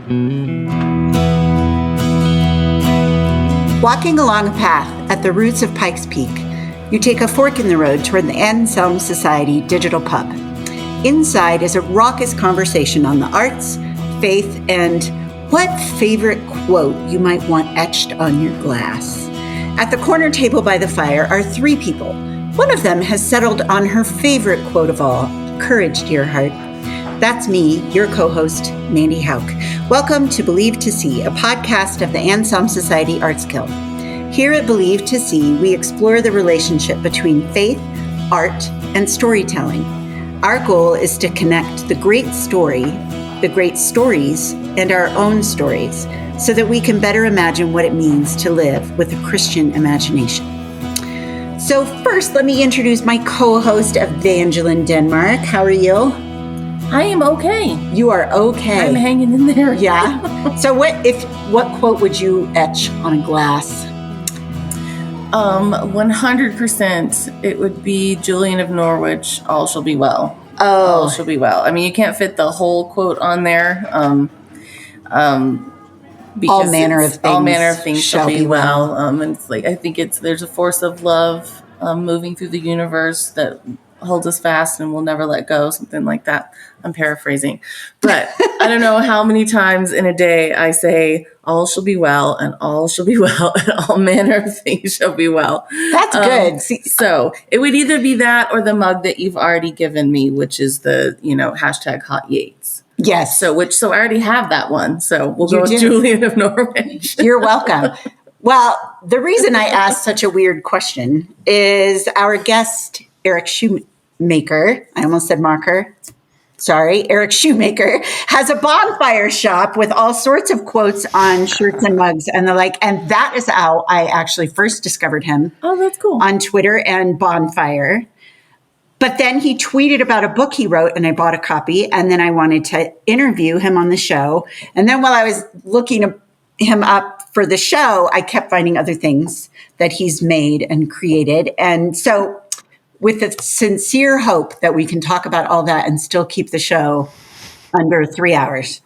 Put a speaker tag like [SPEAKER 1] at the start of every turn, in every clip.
[SPEAKER 1] Walking along a path at the roots of Pikes Peak, you take a fork in the road toward the Anselm Society Digital Pub. Inside is a raucous conversation on the arts, faith, and what favorite quote you might want etched on your glass. At the corner table by the fire are three people. One of them has settled on her favorite quote of all, "Courage, dear heart." That's me, your co-host, Mandy Hauk. Welcome to Believe to See, a podcast of the Anselm Society Arts Guild. Here at Believe to See, we explore the relationship between faith, art, and storytelling. Our goal is to connect the great story, the great stories, and our own stories so that we can better imagine what it means to live with a Christian imagination. So first, let me introduce my co-host, Evangeline Denmark. How are you?
[SPEAKER 2] I am okay.
[SPEAKER 1] You are okay.
[SPEAKER 2] I'm hanging in there.
[SPEAKER 1] Yeah. So what quote would you etch on a glass?
[SPEAKER 2] 100% it would be Julian of Norwich, "All shall be well."
[SPEAKER 1] Oh.
[SPEAKER 2] All shall be well. I mean, you can't fit the whole quote on there. Because
[SPEAKER 1] all manner of things
[SPEAKER 2] shall be well. And it's like, I think there's a force of love moving through the universe that holds us fast and will never let go, something like that. I'm paraphrasing, but I don't know how many times in a day I say, "All shall be well," and "all shall be well," and "all manner of things shall be well."
[SPEAKER 1] That's good.
[SPEAKER 2] So it would either be that or the mug that you've already given me, which is the, hashtag Hot Yates.
[SPEAKER 1] Yes.
[SPEAKER 2] So I already have that one. So we'll go with Julian of Norwich.
[SPEAKER 1] You're welcome. Well, the reason I asked such a weird question is our guest, Eric Schumacher, I almost said marker. Sorry, Eric Schumacher has a bonfire shop with all sorts of quotes on shirts and mugs and the like. And that is how I actually first discovered him.
[SPEAKER 2] Oh, that's cool.
[SPEAKER 1] On Twitter and Bonfire. But then he tweeted about a book he wrote and I bought a copy. And then I wanted to interview him on the show. And then while I was looking him up for the show, I kept finding other things that he's made and created. And so with the sincere hope that we can talk about all that and still keep the show under 3 hours.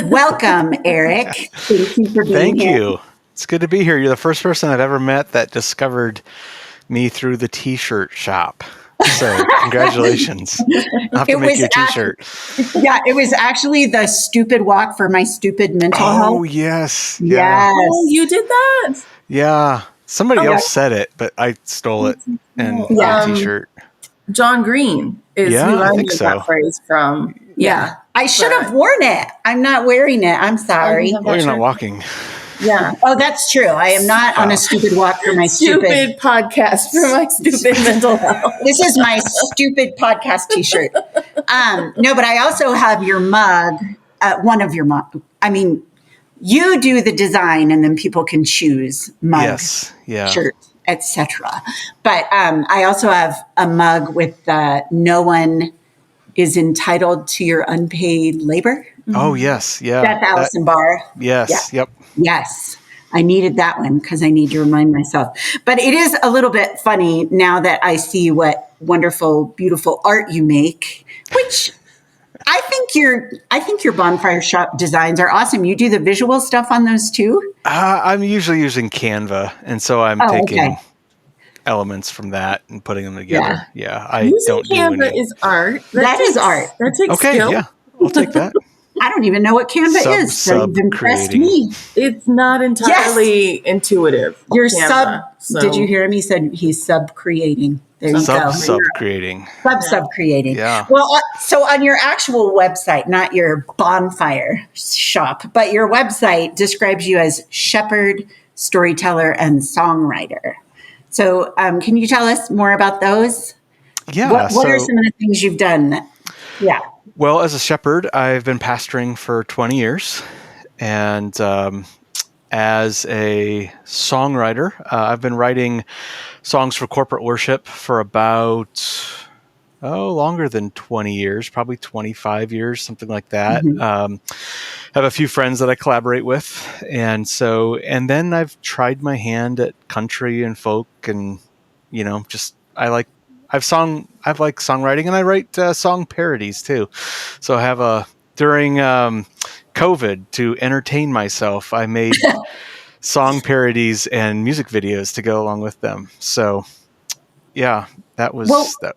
[SPEAKER 1] Welcome, Eric. Thank you for being here.
[SPEAKER 3] Thank you. It's good to be here. You're the first person I've ever met that discovered me through the t-shirt shop. So congratulations. I'll have to make you a t-shirt.
[SPEAKER 1] It was actually the stupid walk for my stupid mental health.
[SPEAKER 3] Oh, yes.
[SPEAKER 1] Yes.
[SPEAKER 2] Oh, you did that?
[SPEAKER 3] Yeah. Somebody else said it, but I stole it and a t-shirt.
[SPEAKER 2] John Green is who I knew that phrase from. Yeah.
[SPEAKER 1] I should have worn it. I'm not wearing it. I'm sorry.
[SPEAKER 3] Well, you're not walking.
[SPEAKER 2] Yeah.
[SPEAKER 1] Oh, that's true. I am not on a stupid walk for my stupid
[SPEAKER 2] podcast for my stupid mental health.
[SPEAKER 1] This is my stupid podcast t-shirt. No, but I also have your mug, one of your mug. I mean, you do the design and then people can choose mug, shirt, etc. But I also have a mug with "No one is entitled to your unpaid labor."
[SPEAKER 3] Oh, yes. Yeah.
[SPEAKER 1] That's Allison Barr.
[SPEAKER 3] Yes.
[SPEAKER 1] Yeah.
[SPEAKER 3] Yep.
[SPEAKER 1] Yes. I needed that one because I need to remind myself. But it is a little bit funny now that I see what wonderful, beautiful art you make, which I think your bonfire shop designs are awesome. You do the visual stuff on those too?
[SPEAKER 3] I'm usually using Canva, and so I'm taking elements from that and putting them together. Yeah, I
[SPEAKER 2] using
[SPEAKER 3] don't do
[SPEAKER 2] Canva
[SPEAKER 3] any.
[SPEAKER 2] is art.
[SPEAKER 1] That is art.
[SPEAKER 2] That takes skill.
[SPEAKER 3] Yeah, I'll take that.
[SPEAKER 1] I don't even know what Canva is, so you've impressed me.
[SPEAKER 2] It's not entirely intuitive.
[SPEAKER 1] You're
[SPEAKER 2] Canva,
[SPEAKER 1] Did you hear him? He said he's sub-creating. There you go.
[SPEAKER 3] Sub-creating.
[SPEAKER 1] Sub-creating.
[SPEAKER 3] Yeah.
[SPEAKER 1] Well, so on your actual website, not your bonfire shop, but your website describes you as shepherd, storyteller, and songwriter. So can you tell us more about those?
[SPEAKER 3] Yeah.
[SPEAKER 1] What are some of the things you've done?
[SPEAKER 3] Well, as a shepherd, I've been pastoring for 20 years. And as a songwriter, I've been writing songs for corporate worship for about, longer than 20 years, probably 25 years, something like that. Mm-hmm. Have a few friends that I collaborate with. And then I've tried my hand at country and folk and, I like songwriting, and I write song parodies too. So I have a during COVID, to entertain myself, I made song parodies and music videos to go along with them. So, yeah, that was
[SPEAKER 1] Well,
[SPEAKER 3] that.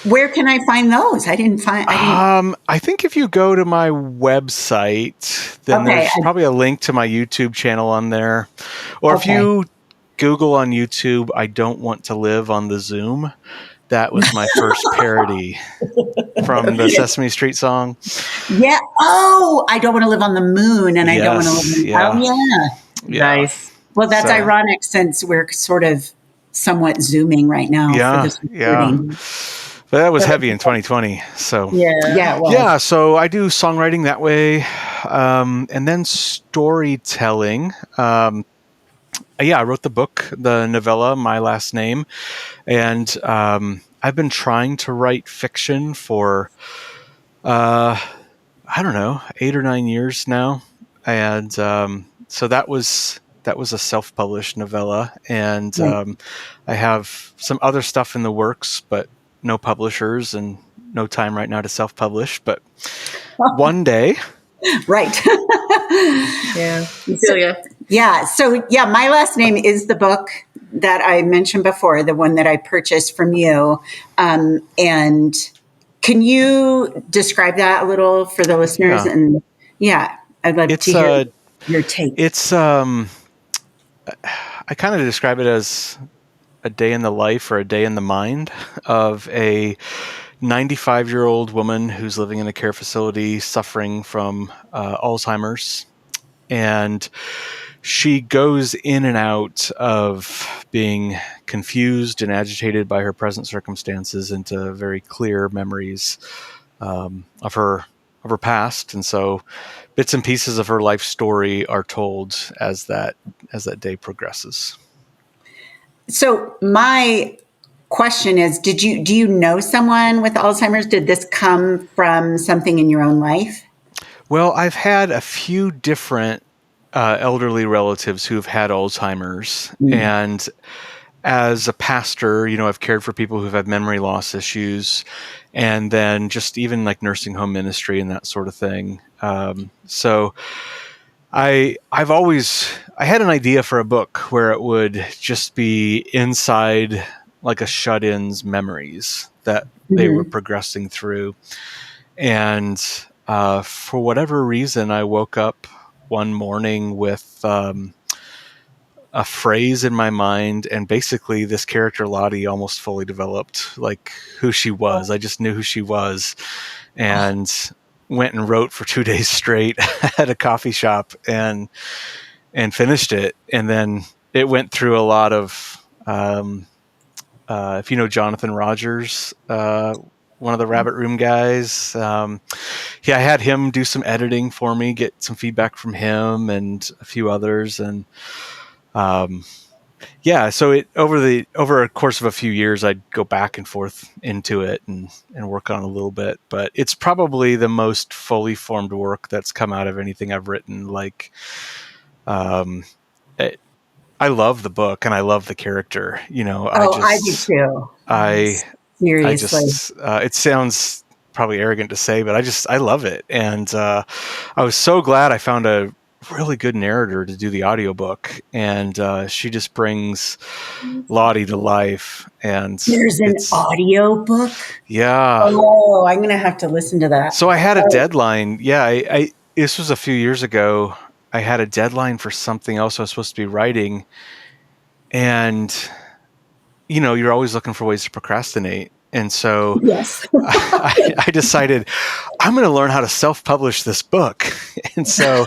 [SPEAKER 1] where can I find those? I didn't.
[SPEAKER 3] I think if you go to my website, then
[SPEAKER 1] Okay.
[SPEAKER 3] there's probably a link to my YouTube channel on there. Or if you Google on YouTube, I don't want to live on the Zoom. That was my first parody from the Sesame Street song.
[SPEAKER 1] Yeah. Oh, I don't want to live on the moon, and I don't want to live in.
[SPEAKER 3] Yeah.
[SPEAKER 1] Oh, yeah.
[SPEAKER 2] Nice.
[SPEAKER 1] Well, that's ironic since we're sort of somewhat zooming right now for this recording.
[SPEAKER 3] Yeah. But that was heavy in 2020. So
[SPEAKER 1] Yeah, it was.
[SPEAKER 3] yeah. So I do songwriting that way, and then storytelling. I wrote the book, the novella, My Last Name, and I've been trying to write fiction for I don't know, 8 or 9 years now, and so that was a self-published novella, and I have some other stuff in the works, but no publishers and no time right now to self-publish. But one day,
[SPEAKER 1] right?
[SPEAKER 2] Yeah, you feel ya.
[SPEAKER 1] Yeah. So yeah, My Last Name is the book that I mentioned before, the one that I purchased from you, and can you describe that a little for the listeners?
[SPEAKER 3] Yeah.
[SPEAKER 1] And I'd love to hear your take.
[SPEAKER 3] It's I kind of describe it as a day in the life or a day in the mind of a 95-year-old woman who's living in a care facility suffering from Alzheimer's. And she goes in and out of being confused and agitated by her present circumstances into very clear memories of her past. And so bits and pieces of her life story are told as that day progresses.
[SPEAKER 1] So my question is, do you know someone with Alzheimer's? Did this come from something in your own life?
[SPEAKER 3] Well, I've had a few different elderly relatives who've had Alzheimer's, and as a pastor, I've cared for people who've had memory loss issues, and then just even like nursing home ministry and that sort of thing. So I had an idea for a book where it would just be inside like a shut-in's memories that they were progressing through. And for whatever reason, I woke up one morning with a phrase in my mind, and basically this character Lottie almost fully developed like who she was. I just knew who she was, and went and wrote for 2 days straight at a coffee shop and finished it. And then it went through a lot of, if you know Jonathan Rogers, one of the Rabbit Room guys. I had him do some editing for me, get some feedback from him and a few others. And so it over a course of a few years, I'd go back and forth into it and work on a little bit. But it's probably the most fully formed work that's come out of anything I've written. Like, I love the book and I love the character.
[SPEAKER 1] I do too. Seriously.
[SPEAKER 3] It sounds probably arrogant to say, but I love it. And I was so glad I found a really good narrator to do the audiobook, and she just brings Lottie to life. And
[SPEAKER 1] there's an audiobook?
[SPEAKER 3] Yeah.
[SPEAKER 1] Oh, I'm going to have to listen to that.
[SPEAKER 3] So I had a deadline. Yeah, this was a few years ago. I had a deadline for something else I was supposed to be writing, and you're always looking for ways to procrastinate. And so
[SPEAKER 1] yes.
[SPEAKER 3] I decided I'm going to learn how to self-publish this book. And so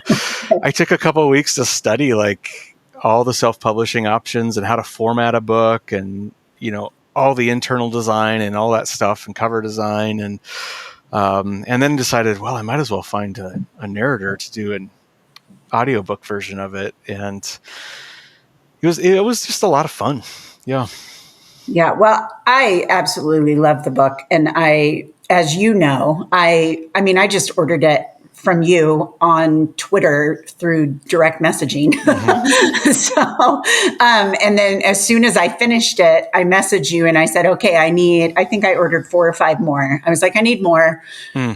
[SPEAKER 3] I took a couple of weeks to study like all the self-publishing options and how to format a book and, all the internal design and all that stuff and cover design. And then decided, well, I might as well find a narrator to do an audiobook version of it. And it was just a lot of fun. Yeah.
[SPEAKER 1] Yeah, well, I absolutely love the book, and as you know, I just ordered it from you on Twitter through direct messaging. And then as soon as I finished it, I messaged you and I said, okay, I think I ordered 4 or 5 more. I was like, I need more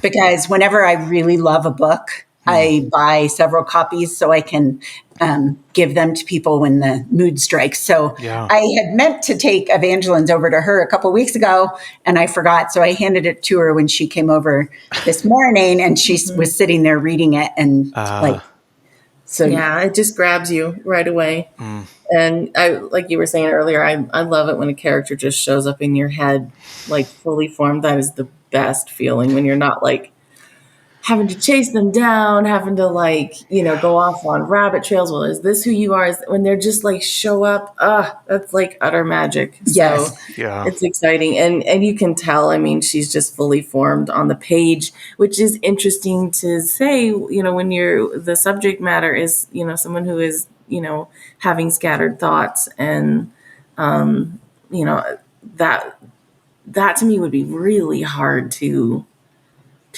[SPEAKER 1] because whenever I really love a book, I buy several copies so I can give them to people when the mood strikes. So I had meant to take Evangeline's over to her a couple weeks ago and I forgot. So I handed it to her when she came over this morning and she was sitting there reading it and
[SPEAKER 2] it just grabs you right away. And I, like you were saying earlier, I love it when a character just shows up in your head, like fully formed. That is the best feeling when you're not like having to chase them down, having to go off on rabbit trails. Well, is this who you are? When they're just like show up, that's like utter magic.
[SPEAKER 1] Yes.
[SPEAKER 2] So it's exciting. And you can tell, I mean, she's just fully formed on the page, which is interesting to say, when the subject matter is, someone who is, having scattered thoughts and, that to me would be really hard to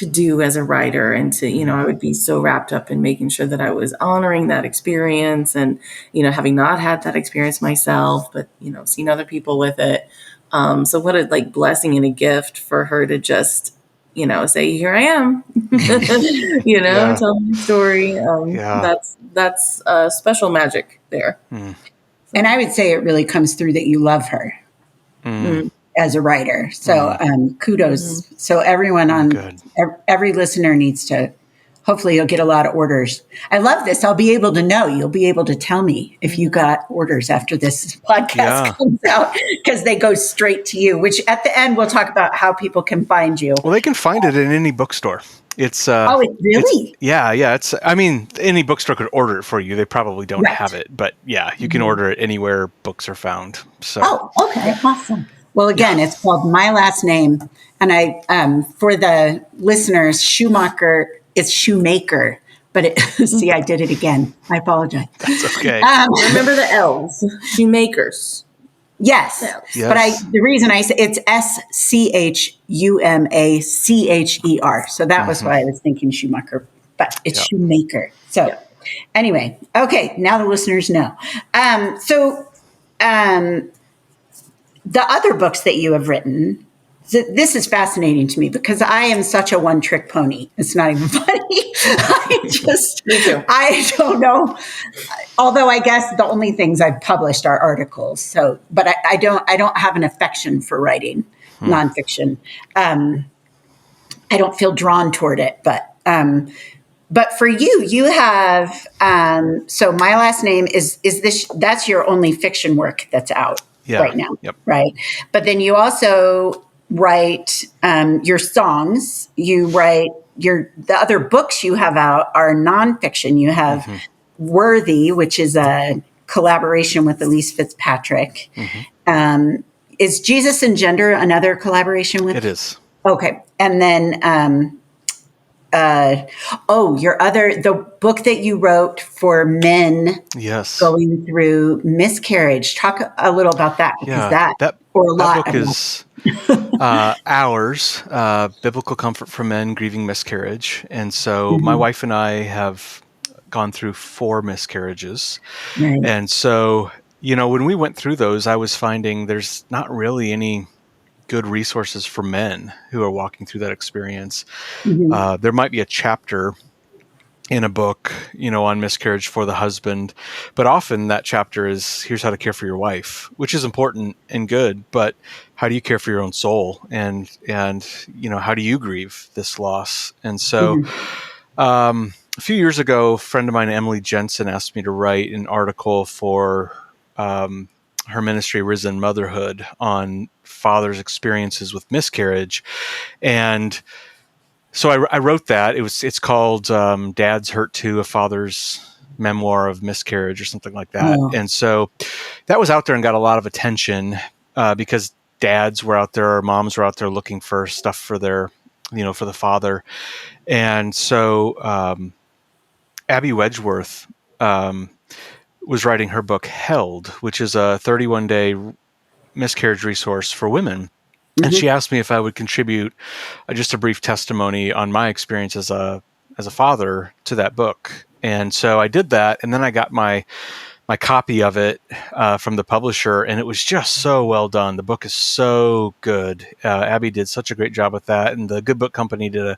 [SPEAKER 2] do as a writer and to, I would be so wrapped up in making sure that I was honoring that experience and, having not had that experience myself, but, seen other people with it. So what a blessing and a gift for her to just, say, here I am, tell me a story. That's special magic there.
[SPEAKER 1] And I would say it really comes through that you love her as a writer. So kudos. So everyone every listener needs to, hopefully you'll get a lot of orders. I love this. I'll be able to know. You'll be able to tell me if you got orders after this podcast comes out because they go straight to you, which at the end we'll talk about how people can find you.
[SPEAKER 3] Well, they can find it in any bookstore. It's
[SPEAKER 1] it's really?
[SPEAKER 3] It's I mean, any bookstore could order it for you. They probably don't have it, but you can order it anywhere books are found. So
[SPEAKER 1] okay, awesome. Well, again, it's called My Last Name, and I for the listeners, Schumacher is Shoemaker, but see, I did it again. I apologize.
[SPEAKER 3] That's okay.
[SPEAKER 2] Remember the L's, Shoemakers.
[SPEAKER 1] Yes. But the reason I say it's SCHUMACHER. So that was why I was thinking Schumacher, but it's Shoemaker. So anyway, okay, now the listeners know. The other books that you have written, this is fascinating to me because I am such a one-trick pony. It's not even funny. I don't know. Although I guess the only things I've published are articles. So, but I don't have an affection for writing nonfiction. I don't feel drawn toward it, but for you have, so My Last Name is this, that's your only fiction work that's out right now.
[SPEAKER 3] Yep.
[SPEAKER 1] Right. But then you also write your songs, you write the other books you have out are nonfiction. You have Worthy, which is a collaboration with Elise Fitzpatrick. Is Jesus and Gender another collaboration with?
[SPEAKER 3] It is.
[SPEAKER 1] Okay. And then, the book that you wrote for men going through miscarriage. Talk a little about that. Because that book
[SPEAKER 3] is Ours, Biblical Comfort for Men Grieving Miscarriage. And so my wife and I have gone through 4 miscarriages.
[SPEAKER 1] Right.
[SPEAKER 3] And so, when we went through those, I was finding there's not really any good resources for men who are walking through that experience. There might be a chapter in a book, on miscarriage for the husband, but often that chapter is here's how to care for your wife, which is important and good, but how do you care for your own soul? And how do you grieve this loss? And so, a few years ago, a friend of mine, Emily Jensen, asked me to write an article for, her ministry, Risen Motherhood, on fathers' experiences with miscarriage. And so I wrote that. It's called Dad's Hurt Too, A Father's Memoir of Miscarriage or something like that. Oh. And so that was out there and got a lot of attention because dads were out there or moms were out there looking for stuff for their, for the father. And so Abby Wedgeworth was writing her book Held, which is a 31-day miscarriage resource for women. And she asked me if I would contribute just a brief testimony on my experience as a as a father to that book. And so I did that, and then I got my copy of it from the publisher, and it was just so well done. The book is so good. Abby did such a great job with that, and the Good Book Company did a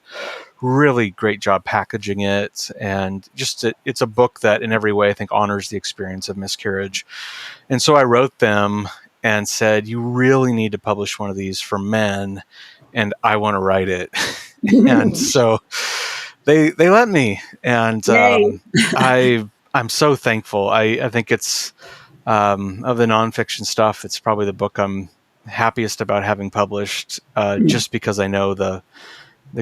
[SPEAKER 3] really great job packaging it. And just it's a book that in every way I think honors the experience of miscarriage. And so I wrote them and said, you really need to publish one of these for men, and I want to write it. And so they let me, and I'm so thankful. I think it's of the nonfiction stuff, it's probably the book I'm happiest about having published, just because I know the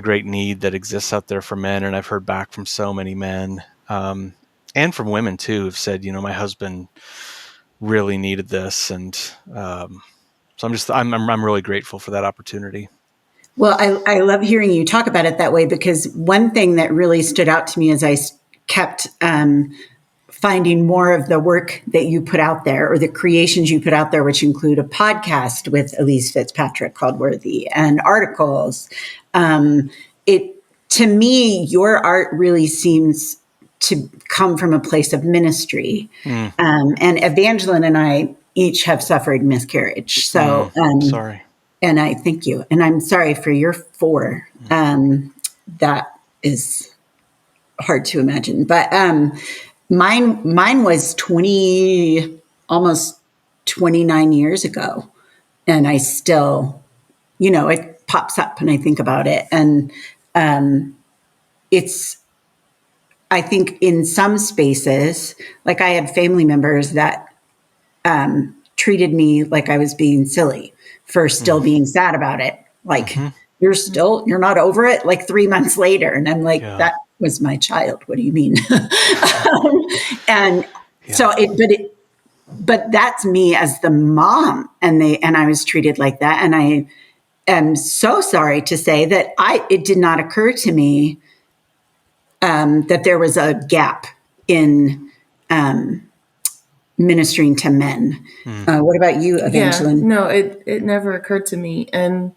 [SPEAKER 3] great need that exists out there for men, and I've heard back from so many men, and from women too, who've said, my husband really needed this, and so I'm really grateful for that opportunity.
[SPEAKER 1] Well, I love hearing you talk about it that way, because one thing that really stood out to me as I kept finding more of the work that you put out there, or the creations you put out there, which include a podcast with Elise Fitzpatrick called Worthy, and articles. To me, your art really seems to come from a place of ministry. And Evangeline and I each have suffered miscarriage. So,
[SPEAKER 3] sorry.
[SPEAKER 1] And I thank you. And I'm sorry for your 4. That is hard to imagine. But mine was almost 29 years ago. And I still, it pops up when I think about it. And I think in some spaces, like I had family members that treated me like I was being silly for still being sad about it. Like, you're not over it, like 3 months later. And I'm like, that was my child. What do you mean? But that's me as the mom, and I was treated like that. And I am so sorry to say that it did not occur to me that there was a gap in ministering to men. What about you, Evangeline?
[SPEAKER 2] Yeah, no, it never occurred to me. And,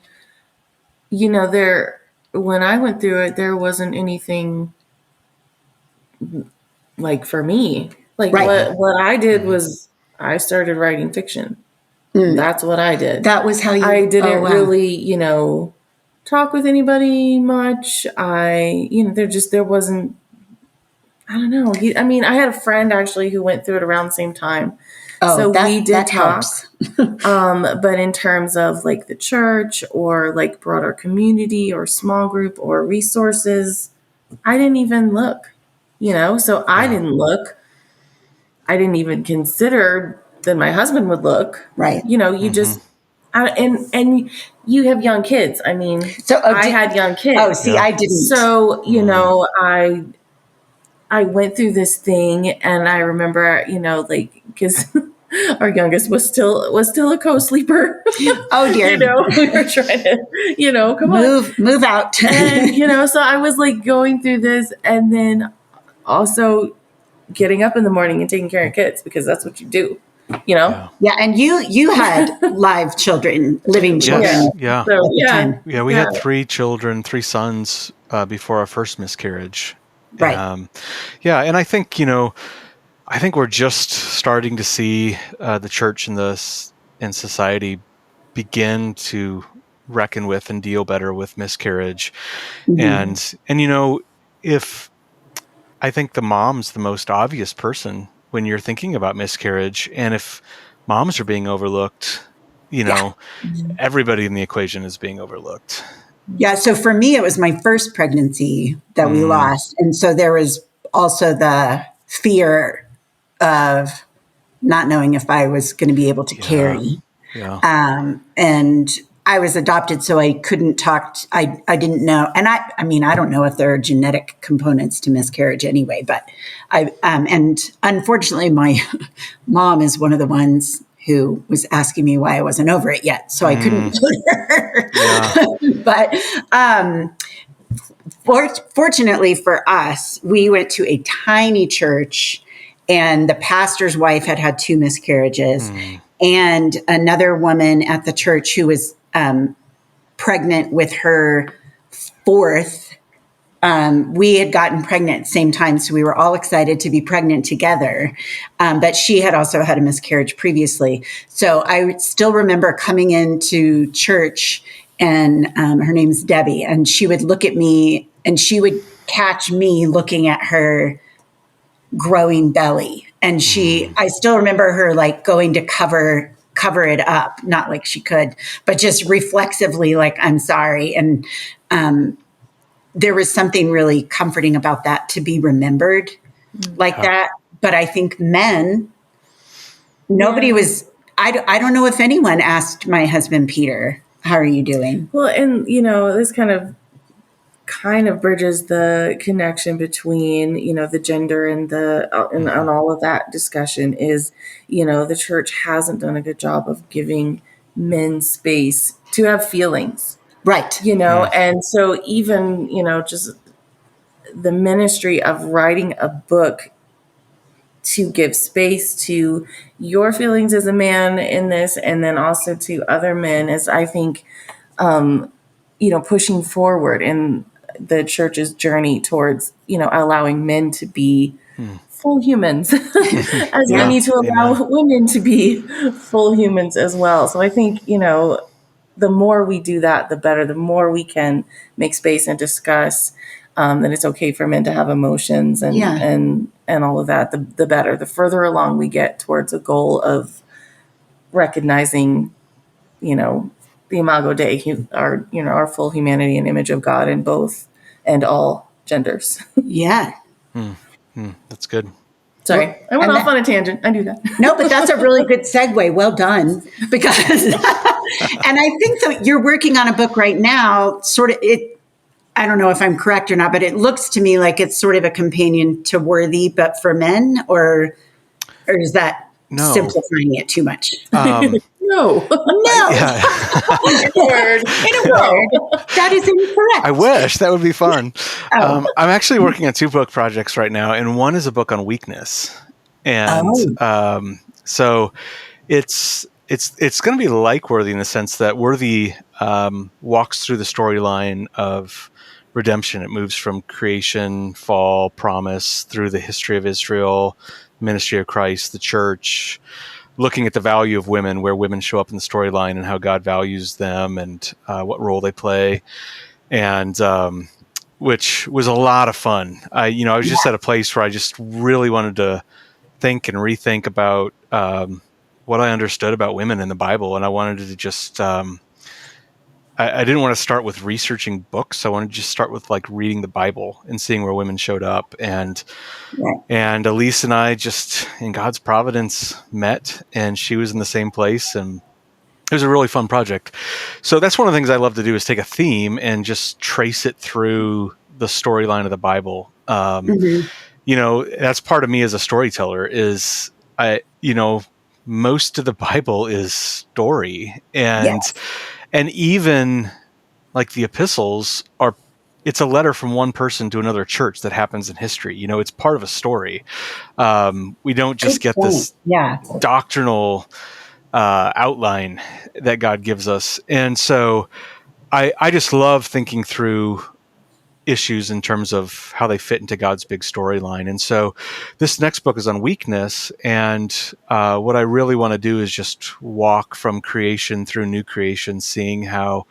[SPEAKER 2] when I went through it, there wasn't anything like for me. Like what I did was I started writing fiction. That's what I did.
[SPEAKER 1] That was how
[SPEAKER 2] I didn't really, talk with anybody much. There wasn't, I don't know. I had a friend actually who went through it around the same time. So we did talk. But in terms of like the church or like broader community or small group or resources, I didn't even look, so I didn't look. I didn't even consider that my husband would look.
[SPEAKER 1] Right.
[SPEAKER 2] You just, and you have young kids. I had young kids.
[SPEAKER 1] Oh, see, I didn't.
[SPEAKER 2] So, I went through this thing, and I remember, because our youngest was still a co-sleeper.
[SPEAKER 1] Oh dear.
[SPEAKER 2] We were trying to, come on.
[SPEAKER 1] Move out.
[SPEAKER 2] And, so I was like going through this, and then also getting up in the morning and taking care of kids, because that's what you do,
[SPEAKER 1] Yeah. And you had live children, living children.
[SPEAKER 3] Yeah.
[SPEAKER 2] So,
[SPEAKER 3] we had 3 children, 3 sons before our first miscarriage.
[SPEAKER 1] Right.
[SPEAKER 3] And I think, I think we're just starting to see the church and society begin to reckon with and deal better with miscarriage. And if I think the mom's the most obvious person when you're thinking about miscarriage, and if moms are being overlooked, everybody in the equation is being overlooked.
[SPEAKER 1] Yeah. So for me, it was my first pregnancy that we lost. And so there was also the fear of not knowing if I was going to be able to carry. Yeah. And I was adopted, so I couldn't talk. I didn't know. And I don't know if there are genetic components to miscarriage anyway, but and unfortunately my mom is one of the ones who was asking me why I wasn't over it yet. So I couldn't put her. Yeah. But fortunately for us, we went to a tiny church, and the pastor's wife had 2 miscarriages, and another woman at the church who was pregnant with her 4th we had gotten pregnant at the same time, so we were all excited to be pregnant together. But she had also had a miscarriage previously. So I still remember coming into church, and her name's Debbie, and she would look at me and she would catch me looking at her growing belly. And I still remember her like going to cover it up, not like she could, but just reflexively, like, I'm sorry. And there was something really comforting about that, to be remembered like that. But I think men, nobody was, I don't know if anyone asked my husband, Peter, how are you doing?
[SPEAKER 2] Well, and this kind of bridges the connection between the gender and and all of that discussion is the church hasn't done a good job of giving men space to have feelings,
[SPEAKER 1] Right.
[SPEAKER 2] and so even just the ministry of writing a book to give space to your feelings as a man in this, and then also to other men, is, I think, pushing forward in the church's journey towards, allowing men to be full humans, as we need to allow women to be full humans as well. So I think, the more we do that, the better. The more we can make space and discuss that it's okay for men to have emotions and all of that, the better. The further along we get towards a goal of recognizing, the Imago Dei, our full humanity and image of God in both and all genders.
[SPEAKER 1] Yeah.
[SPEAKER 3] That's good.
[SPEAKER 2] Sorry,
[SPEAKER 1] Well,
[SPEAKER 2] I went off on a tangent. I do that.
[SPEAKER 1] No, but that's a really good segue. Well done. Because, and I think that you're working on a book right now, I don't know if I'm correct or not, but it looks to me like it's sort of a companion to Worthy, but for men, or is that simplifying it too much?
[SPEAKER 2] No.
[SPEAKER 3] Yeah.
[SPEAKER 1] In a word, that is incorrect.
[SPEAKER 3] I wish. That would be fun. I'm actually working on 2 book projects right now, and one is a book on weakness. And so it's going to be like Worthy in the sense that Worthy walks through the storyline of redemption. It moves from creation, fall, promise, through the history of Israel, ministry of Christ, the church, looking at the value of women, where women show up in the storyline and how God values them and what role they play. And which was a lot of fun. I was just at a place where I just really wanted to think and rethink about what I understood about women in the Bible. And I wanted to just, I didn't want to start with researching books. I wanted to just start with like reading the Bible and seeing where women showed up. And Elise and I just, in God's providence, met, and she was in the same place, and it was a really fun project. So that's one of the things I love to do, is take a theme and just trace it through the storyline of the Bible. That's part of me as a storyteller, is most of the Bible is story, and even like the epistles it's a letter from one person to another church that happens in history. It's part of a story. We don't just get this doctrinal outline that God gives us. And so I just love thinking through issues in terms of how they fit into God's big storyline. And so this next book is on weakness. And what I really want to do is just walk from creation through new creation, seeing how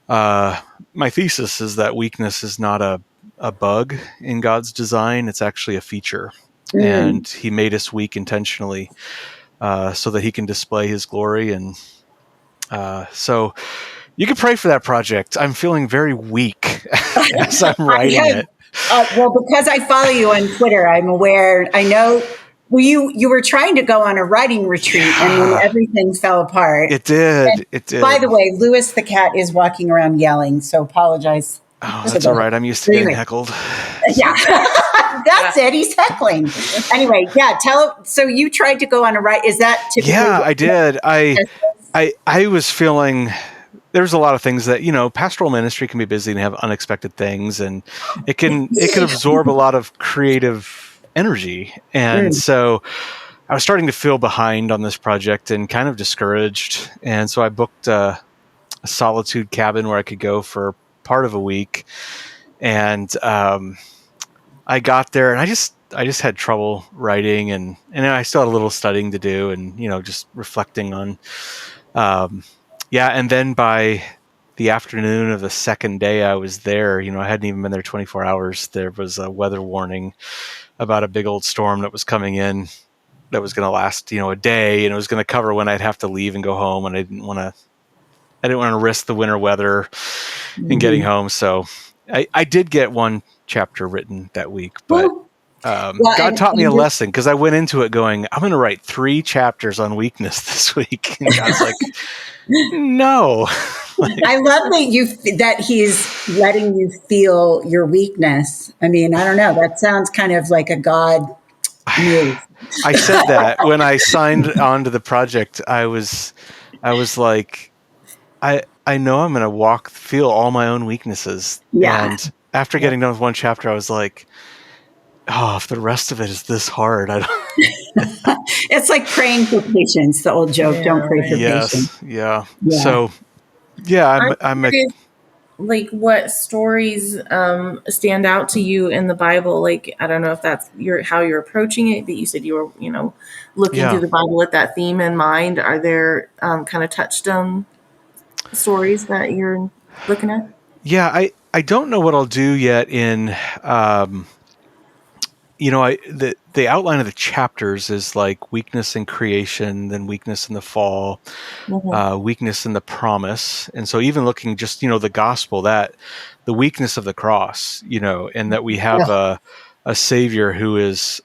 [SPEAKER 3] my thesis is that weakness is not a bug in God's design. It's actually a feature. And he made us weak intentionally so that he can display his glory. And so you can pray for that project. I'm feeling very weak as I'm writing it.
[SPEAKER 1] Well, because I follow you on Twitter, I'm aware. I know you were trying to go on a writing retreat, and then everything fell apart.
[SPEAKER 3] It did.
[SPEAKER 1] And
[SPEAKER 3] it did.
[SPEAKER 1] By the way, Lewis the cat is walking around yelling, so apologize.
[SPEAKER 3] Oh, that's all right. I'm used to getting heckled.
[SPEAKER 1] Yeah, that's it. He's heckling. Anyway, so you tried to go on a write. Is that typically?
[SPEAKER 3] Yeah, I did. I was feeling. There's a lot of things that, pastoral ministry can be busy and have unexpected things, and it can absorb a lot of creative energy. And so I was starting to feel behind on this project and kind of discouraged. And so I booked a solitude cabin where I could go for part of a week And I got there, and I just had trouble writing, and I still had a little studying to do, and just reflecting on, and then by the afternoon of the second day I was there, I hadn't even been there 24 hours. There was a weather warning about a big old storm that was coming in that was going to last, a day, and it was going to cover when I'd have to leave and go home, and I didn't want to risk the winter weather and getting home. So I did get one chapter written that week, but God taught me a lesson, because I went into it going, I'm going to write 3 chapters on weakness this week. And God's like, no.
[SPEAKER 1] I love that he's letting you feel your weakness. I mean, I don't know. That sounds kind of like a God move.
[SPEAKER 3] I said that when I signed on to the project. I was like, I know I'm going to feel all my own weaknesses.
[SPEAKER 1] Yeah.
[SPEAKER 3] And after getting done with one chapter, I was like, oh, if the rest of it is this hard, I don't.
[SPEAKER 1] It's like praying for patience. The old joke, don't pray for patience.
[SPEAKER 3] Yeah. So, yeah, I'm
[SPEAKER 2] like, what stories stand out to you in the Bible? Like, I don't know if that's how you're approaching it, but you said you were, looking through the Bible with that theme in mind. Are there kind of touchstone stories that you're looking at?
[SPEAKER 3] Yeah, I don't know what I'll do yet in, the outline of the chapters is like weakness in creation, then weakness in the fall, weakness in the promise. And so even looking just, the gospel, that the weakness of the cross, and that we have a savior who is,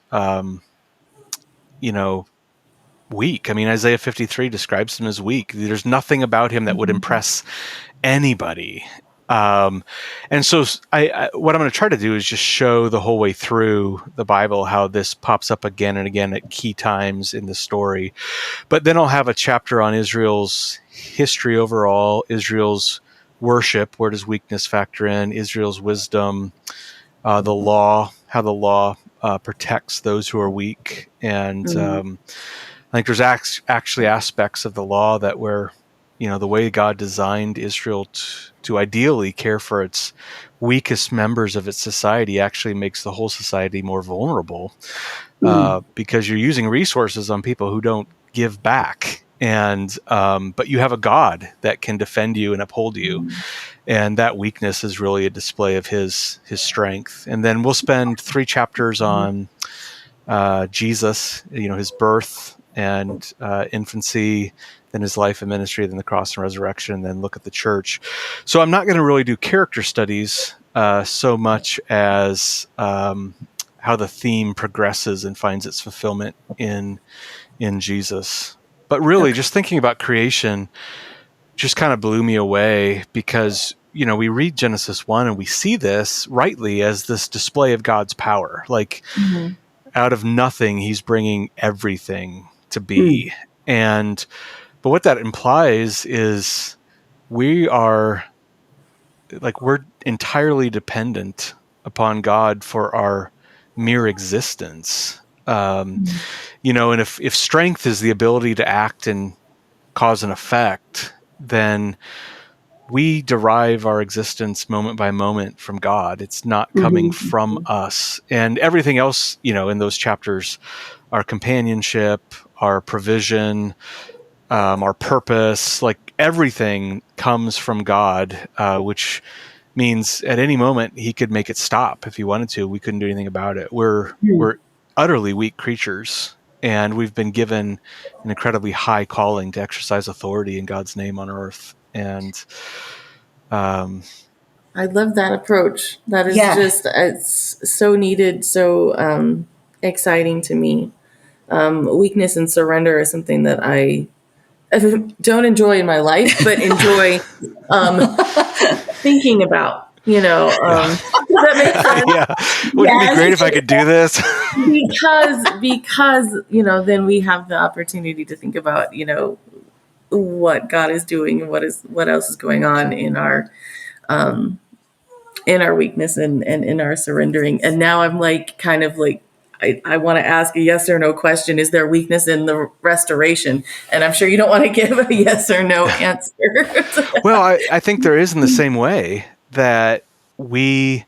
[SPEAKER 3] weak. I mean, Isaiah 53 describes him as weak. There's nothing about him that would impress anybody. And so what I'm going to try to do is just show the whole way through the Bible how this pops up again and again at key times in the story. But then I'll have a chapter on Israel's history overall, Israel's worship, where does weakness factor in, Israel's wisdom, the law, how the law protects those who are weak. And I think there's actually aspects of the law that where, the way God designed Israel to ideally care for its weakest members of its society actually makes the whole society more vulnerable, because you're using resources on people who don't give back. And but you have a God that can defend you and uphold you. And that weakness is really a display of his strength. And then we'll spend 3 chapters on Jesus, his birth and infancy, then his life and ministry, then the cross and resurrection, then look at the church. So I'm not going to really do character studies so much as how the theme progresses and finds its fulfillment in Jesus. But really, just thinking about creation just kind of blew me away, because we read Genesis 1 and we see this rightly as this display of God's power. Like, out of nothing, he's bringing everything to be. But what that implies is we're entirely dependent upon God for our mere existence. And if strength is the ability to act and cause an effect, then we derive our existence moment by moment from God. It's not coming from us. And everything else, in those chapters, our companionship, our provision, our purpose, like everything comes from God, which means at any moment he could make it stop if he wanted to. We couldn't do anything about it. We're utterly weak creatures, and we've been given an incredibly high calling to exercise authority in God's name on earth. And
[SPEAKER 2] I love that approach. That is just, it's so needed, so exciting to me. Weakness and surrender is something that I don't enjoy in my life, but enjoy thinking about. Does that make sense?
[SPEAKER 3] Yeah, wouldn't it be great if I could do this?
[SPEAKER 2] because then we have the opportunity to think about what God is doing and what else is going on in our weakness and in our surrendering. And now I'm like, kind of like, I want to ask a yes or no question. Is there weakness in the restoration? And I'm sure you don't want to give a yes or no answer.
[SPEAKER 3] Well, I think there is, in the same way that we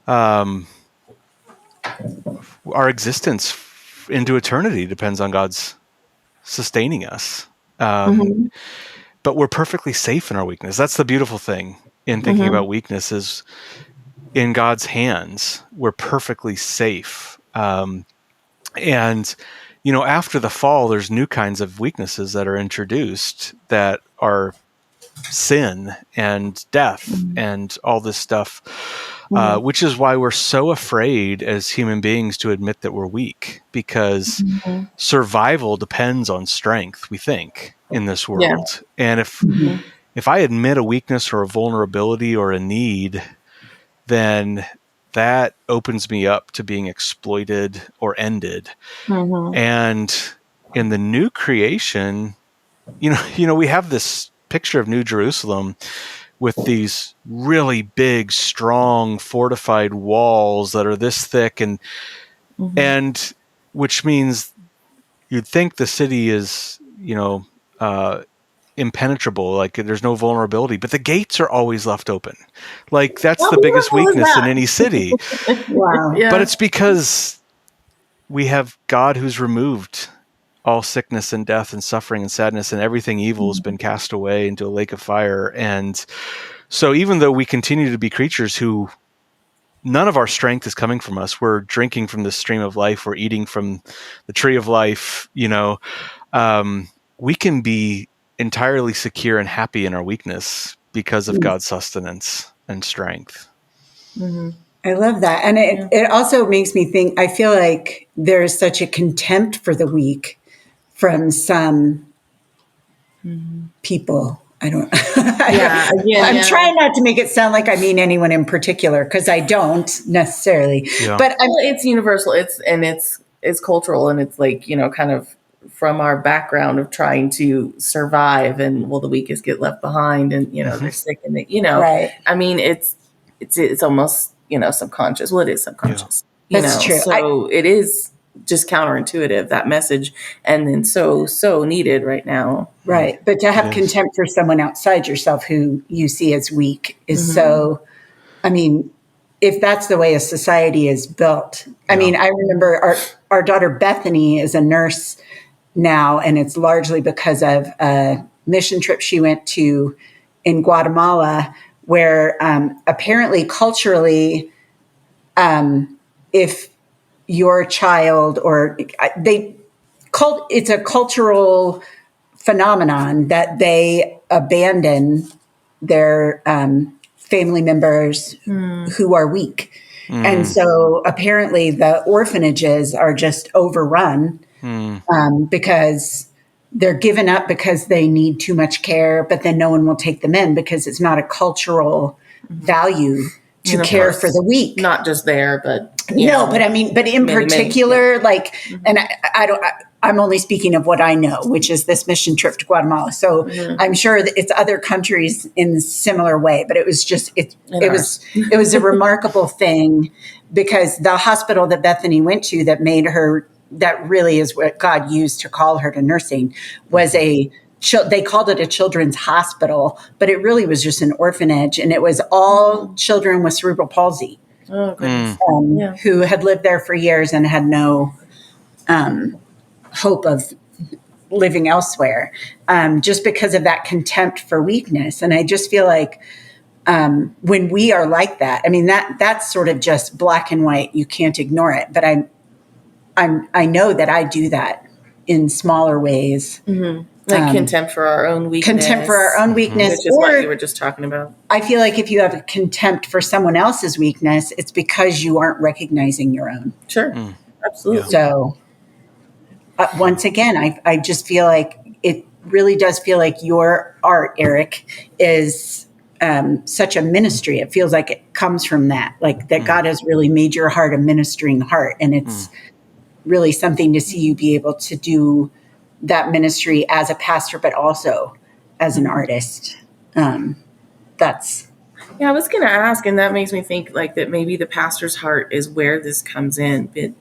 [SPEAKER 3] our existence into eternity depends on God's sustaining us.
[SPEAKER 2] Mm-hmm.
[SPEAKER 3] But we're perfectly safe in our weakness. That's the beautiful thing in thinking
[SPEAKER 2] Mm-hmm.
[SPEAKER 3] about weakness is in God's hands, we're perfectly safe. And, after the fall, there's new kinds of weaknesses that are introduced that are sin and death and all this stuff, which is why we're so afraid as human beings to admit that we're weak, because
[SPEAKER 2] Mm-hmm.
[SPEAKER 3] survival depends on strength, we think, in this
[SPEAKER 2] Yeah.
[SPEAKER 3] world. And
[SPEAKER 2] Mm-hmm.
[SPEAKER 3] if I admit a weakness or a vulnerability or a need, then that opens me up to being exploited or ended.
[SPEAKER 2] Mm-hmm.
[SPEAKER 3] And in the new creation, we have this picture of New Jerusalem with these really big, strong, fortified walls that are this thick, and which means you'd think the city is, impenetrable, like there's no vulnerability, but the gates are always left open. Like that's
[SPEAKER 2] How
[SPEAKER 3] the biggest
[SPEAKER 2] beautiful is
[SPEAKER 3] weakness in
[SPEAKER 2] that?
[SPEAKER 3] any city.
[SPEAKER 1] Wow.
[SPEAKER 3] But
[SPEAKER 2] Yeah.
[SPEAKER 3] it's because we have God who's removed all sickness and death and suffering and sadness, and everything evil has been cast away into a lake of fire. And so even though we continue to be creatures who none of our strength is coming from us, we're drinking from the stream of life, we're eating from the tree of life, we can be entirely secure and happy in our weakness because of God's sustenance and strength.
[SPEAKER 2] Mm-hmm.
[SPEAKER 1] I love that. And it also makes me think, I feel like there's such a contempt for the weak from some people. I don't,
[SPEAKER 2] Yeah. Again,
[SPEAKER 1] I'm
[SPEAKER 2] yeah.
[SPEAKER 1] trying not to make it sound like I mean anyone in particular, because I don't necessarily,
[SPEAKER 3] Yeah.
[SPEAKER 1] but
[SPEAKER 2] Well, it's universal. It's cultural, and it's like, kind of from our background of trying to survive, and the weakest get left behind, and they're sick, and
[SPEAKER 1] right.
[SPEAKER 2] I mean, it's almost subconscious. Well, it is subconscious.
[SPEAKER 1] That's true.
[SPEAKER 2] So it is just counterintuitive, that message, and then so needed right now.
[SPEAKER 1] Right. But to have
[SPEAKER 3] It is.
[SPEAKER 1] contempt for someone outside yourself who you see as weak is so, I mean, if that's the way a society is built. I mean, I remember our daughter Bethany is a nurse now, and it's largely because of a mission trip she went to in Guatemala, where apparently culturally, if your child or it's a cultural phenomenon that they abandon their family members who are weak. And so apparently the orphanages are just overrun because they're given up because they need too much care, but then no one will take them in because it's not a cultural value to care for the weak.
[SPEAKER 2] Not just there, but
[SPEAKER 1] But I mean, but in particular, like, and I'm only speaking of what I know, which is this mission trip to Guatemala. So I'm sure that it's other countries in a similar way, but it was just, it was a remarkable thing, because the hospital that Bethany went to that made her, that really is what God used to call her to nursing, was they called it a children's hospital, but it really was just an orphanage. And it was all children with cerebral palsy.
[SPEAKER 2] Oh, goodness.
[SPEAKER 1] Who had lived there for years and had no hope of living elsewhere, just because of that contempt for weakness. And I just feel like when we are like that, I mean, that's sort of just black and white. You can't ignore it. But I know that I do that in smaller ways.
[SPEAKER 2] Mm-hmm. Like contempt for our own weakness.
[SPEAKER 1] Contempt for our own weakness.
[SPEAKER 2] Which is what you were just talking about.
[SPEAKER 1] I feel like if you have a contempt for someone else's weakness, it's because you aren't recognizing your own.
[SPEAKER 2] Sure. Absolutely.
[SPEAKER 1] So once again, I just feel like it really does feel like your art, Eric, is such a ministry. It feels like it comes from that, like that God has really made your heart a ministering heart. And it's really something to see you be able to do that ministry as a pastor, but also as an artist. That's.
[SPEAKER 2] Yeah, I was going to ask, and that makes me think like that maybe the pastor's heart is where this comes in. But,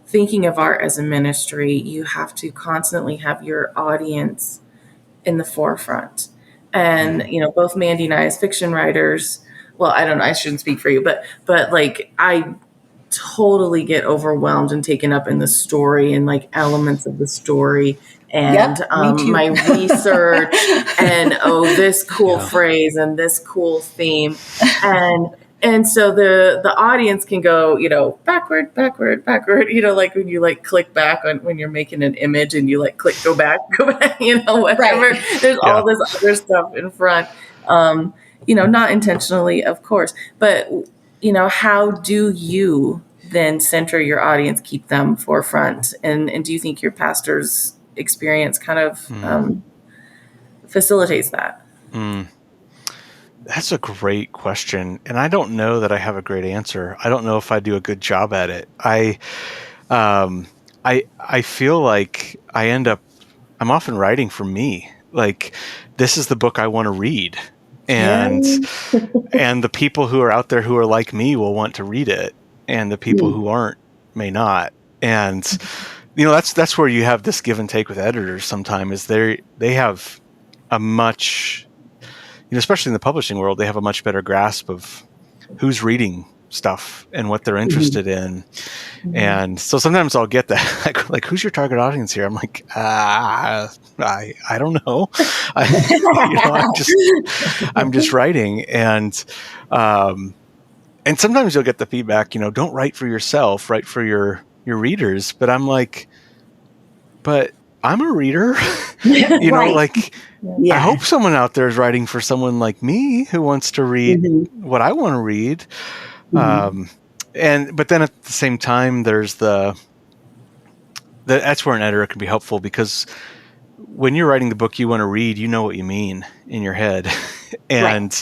[SPEAKER 2] thinking of art as a ministry, you have to constantly have your audience in the forefront. And, both Mandy and I as fiction writers, well, I don't know, I shouldn't speak for you, but like I totally get overwhelmed and taken up in the story and like elements of the story and
[SPEAKER 1] me too.
[SPEAKER 2] my research and this cool phrase and this cool theme and so the audience can go, backward, like when you like click back on when you're making an image and you like click go back, whatever. Right. There's all this other stuff in front. Not intentionally, of course, but how do you then center your audience, keep them forefront? And do you think your pastor's experience kind of facilitates that?
[SPEAKER 3] That's a great question. And I don't know that I have a great answer. I don't know if I do a good job at it. I feel like I'm often writing for me. Like, this is the book I want to read. And and the people who are out there who are like me will want to read it, and the people who aren't may not. And that's where you have this give and take with editors sometimes. They have a much, especially in the publishing world, they have a much better grasp of who's reading stuff and what they're interested in. And so sometimes I'll get that, like, who's your target audience here? I'm like, I don't know. I'm just writing. And sometimes you'll get the feedback, don't write for yourself, write for your readers. But I'm like, but I'm a reader, I hope someone out there is writing for someone like me who wants to read what I want to read. But then at the same time, there's that's where an editor can be helpful, because when you're writing the book you want to read, you know what you mean in your head. And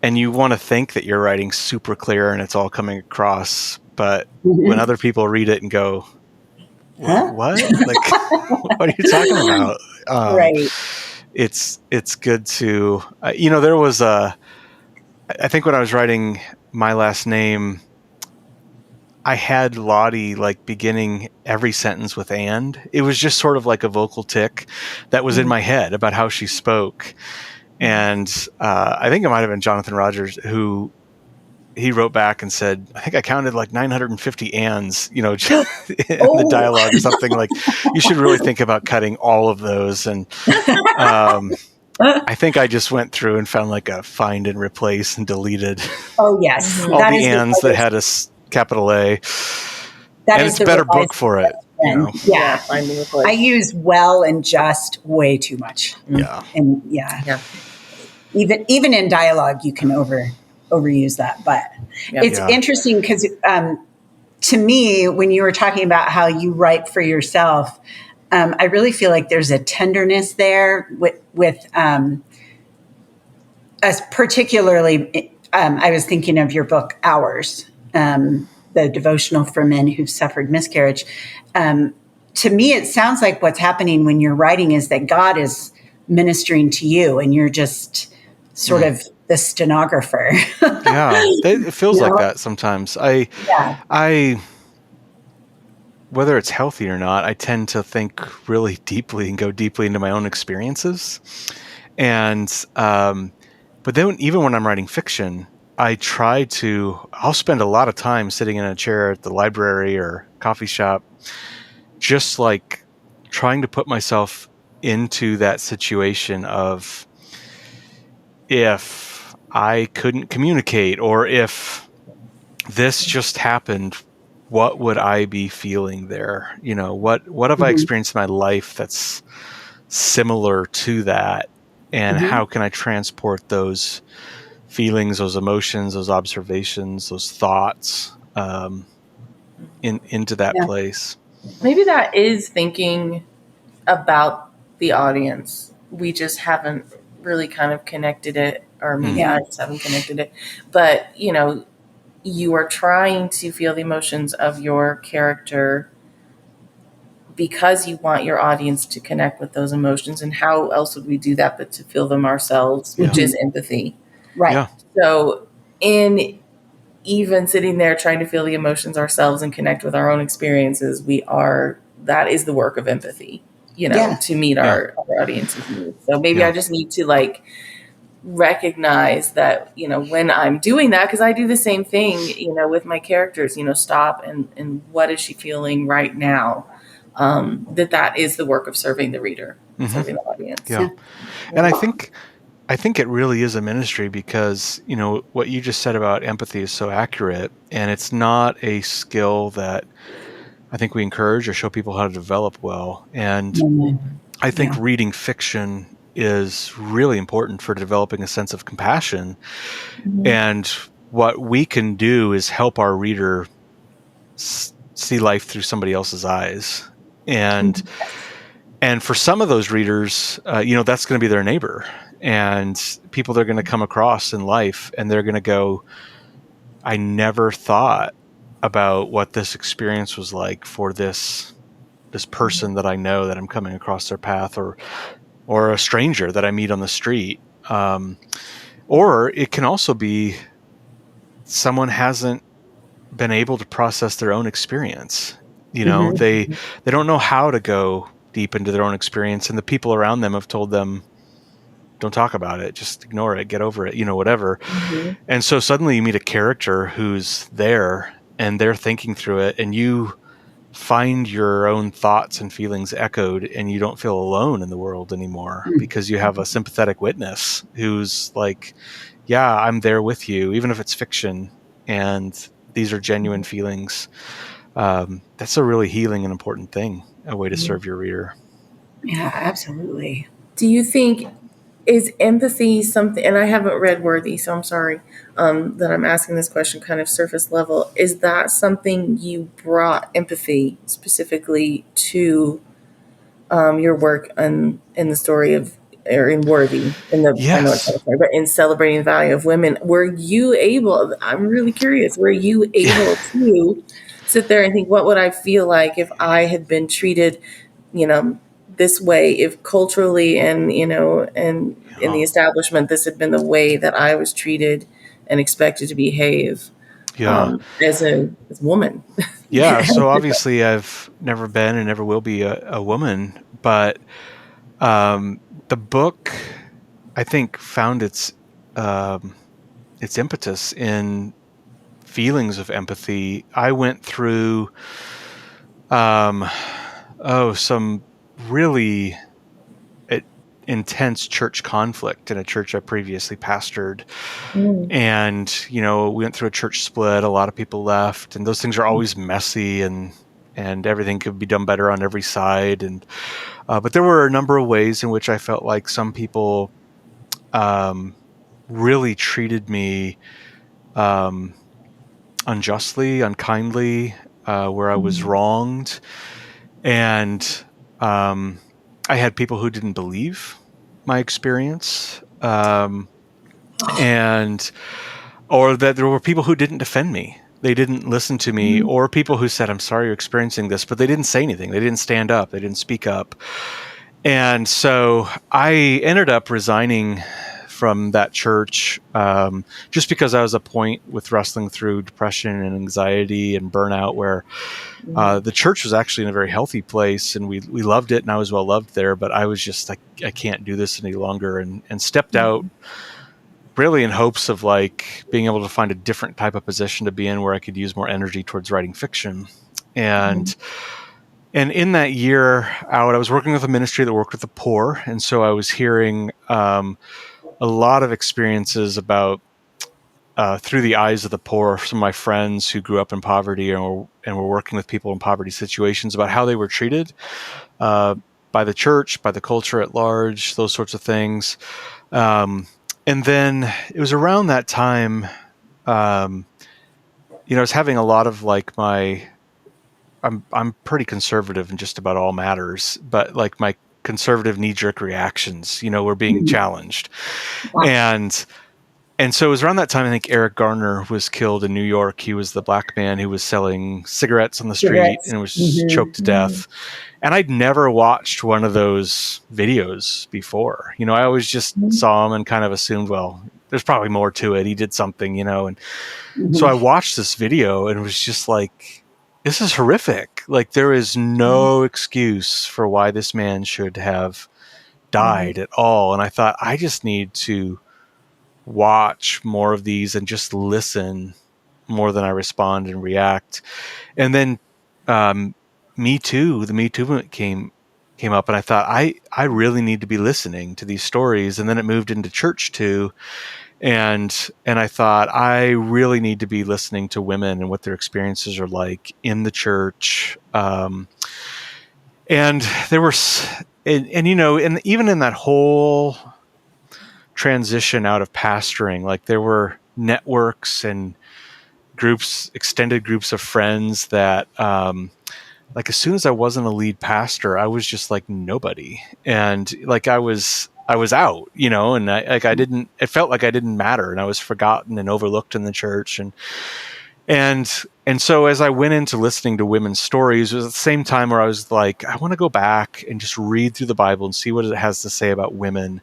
[SPEAKER 3] you want to think that you're writing super clear and it's all coming across. But when other people read it and go, what? Like, what are you talking about? It's good to, there was I think when I was writing My Last Name, I had Lottie like beginning every sentence with "and." It was just sort of like a vocal tick that was in my head about how she spoke. And I think it might have been Jonathan Rogers who he wrote back and said, I think I counted like 950 ands, in the dialogue or something. Like, you should really think about cutting all of those. And I think I just went through and found like a find and replace and deleted
[SPEAKER 1] all that
[SPEAKER 3] the ands that had a capital A. And it's a better book for it.
[SPEAKER 1] Yeah. Find and replace. I use well and just way too much.
[SPEAKER 3] Yeah.
[SPEAKER 1] And even in dialogue, you can overuse that. But it's interesting because to me, when you were talking about how you write for yourself, I really feel like there's a tenderness there with us, particularly. I was thinking of your book, Hours, the devotional for men who've suffered miscarriage. To me, it sounds like what's happening when you're writing is that God is ministering to you, and you're just sort of the stenographer.
[SPEAKER 3] It feels like that sometimes. Whether it's healthy or not, I tend to think really deeply and go deeply into my own experiences. And, but then even when I'm writing fiction, I'll spend a lot of time sitting in a chair at the library or coffee shop, just like trying to put myself into that situation of, if I couldn't communicate, or if this just happened, what would I be feeling there? What have I experienced in my life that's similar to that? And how can I transport those feelings, those emotions, those observations, those thoughts into that place?
[SPEAKER 2] Maybe that is thinking about the audience. We just haven't really kind of connected it, or maybe I just haven't connected it. But, you are trying to feel the emotions of your character because you want your audience to connect with those emotions. And how else would we do that but to feel them ourselves, which is empathy.
[SPEAKER 1] Right. Yeah.
[SPEAKER 2] So in even sitting there trying to feel the emotions ourselves and connect with our own experiences, that is the work of empathy, to meet our audience's needs. So maybe I just need to recognize that, when I'm doing that, because I do the same thing, with my characters, stop and what is she feeling right now? That is the work of serving the reader, serving the audience.
[SPEAKER 3] Yeah. And I think it really is a ministry because, what you just said about empathy is so accurate, and it's not a skill that I think we encourage or show people how to develop well. And I think reading fiction is really important for developing a sense of compassion. And what we can do is help our reader see life through somebody else's eyes. And for some of those readers, that's going to be their neighbor and people they're going to come across in life, and they're going to go, I never thought about what this experience was like for this person that I know, that I'm coming across their path, or a stranger that I meet on the street. Or it can also be someone hasn't been able to process their own experience. They don't know how to go deep into their own experience, and the people around them have told them, don't talk about it, just ignore it, get over it, whatever. And so suddenly you meet a character who's there and they're thinking through it, and you find your own thoughts and feelings echoed, and you don't feel alone in the world anymore because you have a sympathetic witness who's like, yeah, I'm there with you, even if it's fiction, and these are genuine feelings. That's a really healing and important thing, a way to serve your reader.
[SPEAKER 1] Yeah, absolutely.
[SPEAKER 2] Do you think, is empathy something, and I haven't read Worthy, so I'm sorry that I'm asking this question kind of surface level. Is that something you brought empathy specifically to your work in the story of, or in Worthy, in the,
[SPEAKER 3] Yes.
[SPEAKER 2] I know it's not a story, but in celebrating the value of women, were you able, I'm really curious, were you able to sit there and think, what would I feel like if I had been treated, this way, if culturally and, and in the establishment, this had been the way that I was treated and expected to behave as a woman?
[SPEAKER 3] Yeah. So obviously I've never been and never will be a woman, but the book, I think, found its impetus in feelings of empathy. I went through some really intense church conflict in a church I previously pastored. And, we went through a church split, a lot of people left, and those things are always messy, and everything could be done better on every side. And, but there were a number of ways in which I felt like some people, really treated me, unjustly, unkindly, where I was wronged. And, I had people who didn't believe my experience, or that there were people who didn't defend me. They didn't listen to me, or people who said, I'm sorry you're experiencing this, but they didn't say anything. They didn't stand up. They didn't speak up. And so I ended up resigning from that church, just because I was at a point with wrestling through depression and anxiety and burnout where the church was actually in a very healthy place, and we loved it, and I was well loved there, but I was just like, I can't do this any longer, and stepped out really in hopes of like being able to find a different type of position to be in where I could use more energy towards writing fiction. And in that year out, I was working with a ministry that worked with the poor, and so I was hearing a lot of experiences about through the eyes of the poor, some of my friends who grew up in poverty and were working with people in poverty situations, about how they were treated by the church, by the culture at large, those sorts of things. And then it was around that time, I was having a lot of like I'm pretty conservative in just about all matters, but like my conservative knee-jerk reactions, were being challenged. And so it was around that time, I think Eric Garner was killed in New York. He was the black man who was selling cigarettes on the street and was choked to death. And I'd never watched one of those videos before. I always just saw him and kind of assumed, well, there's probably more to it. He did something, and so I watched this video and was just like, this is horrific. Like, there is no excuse for why this man should have died at all. And I thought, I just need to watch more of these and just listen more than I respond and react. And then Me Too, the Me Too movement came up, and I thought I really need to be listening to these stories. And then it moved into church too. And I thought I really need to be listening to women and what their experiences are like in the church. And there were, and you know, and even in that whole transition out of pastoring, like there were networks and groups, extended groups of friends that, like as soon as I wasn't a lead pastor, I was just like nobody, and like I was out, you know, and it felt like I didn't matter, and I was forgotten and overlooked in the church, and so as I went into listening to women's stories, it was at the same time where I was like, I want to go back and just read through the Bible and see what it has to say about women,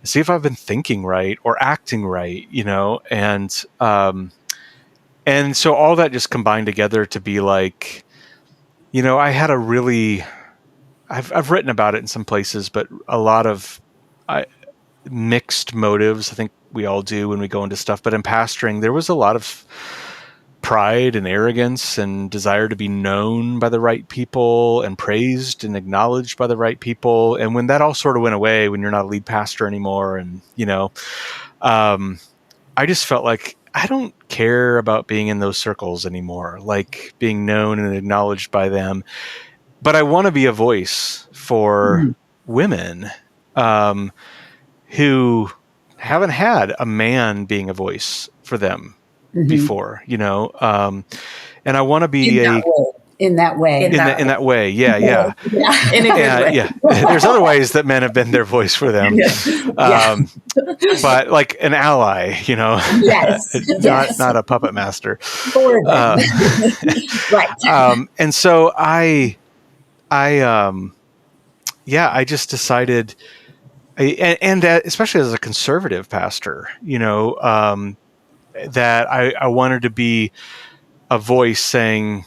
[SPEAKER 3] see if I've been thinking right or acting right, you know, and so all that just combined together to be like, you know, I had a really, I've written about it in some places, but a lot of mixed motives. I think we all do when we go into stuff. But in pastoring, there was a lot of pride and arrogance and desire to be known by the right people and praised and acknowledged by the right people. And when that all sort of went away, when you're not a lead pastor anymore, and, you know, I just felt like I don't care about being in those circles anymore, like being known and acknowledged by them. But I want to be a voice for women who haven't had a man being a voice for them before, you know. And I want to be
[SPEAKER 1] in that way.
[SPEAKER 3] In that way. Yeah.
[SPEAKER 2] In a good way.
[SPEAKER 3] Yeah. There's other ways that men have been their voice for them. But like an ally, you know, not a puppet master.
[SPEAKER 1] Right.
[SPEAKER 3] And so I just decided, and especially as a conservative pastor, you know, that I wanted to be a voice saying,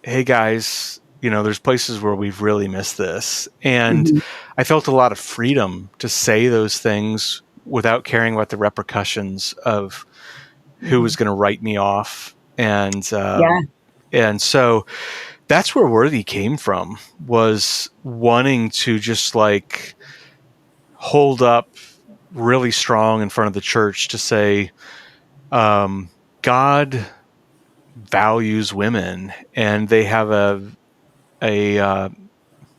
[SPEAKER 3] hey guys, you know, there's places where we've really missed this. And I felt a lot of freedom to say those things without caring about the repercussions of who was going to write me off. And so that's where Worthy came from, was wanting to just like hold up really strong in front of the church to say, God values women, and they have a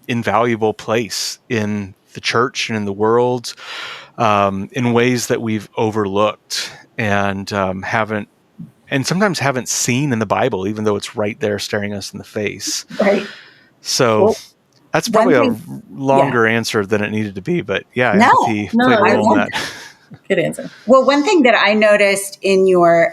[SPEAKER 3] invaluable place in the church and in the world, in ways that we've overlooked and sometimes haven't seen in the Bible, even though it's right there staring us in the face.
[SPEAKER 1] Right.
[SPEAKER 3] So that's probably a longer answer than it needed to be, but empathy played a role in that.
[SPEAKER 2] Good answer.
[SPEAKER 1] Well, one thing that I noticed in your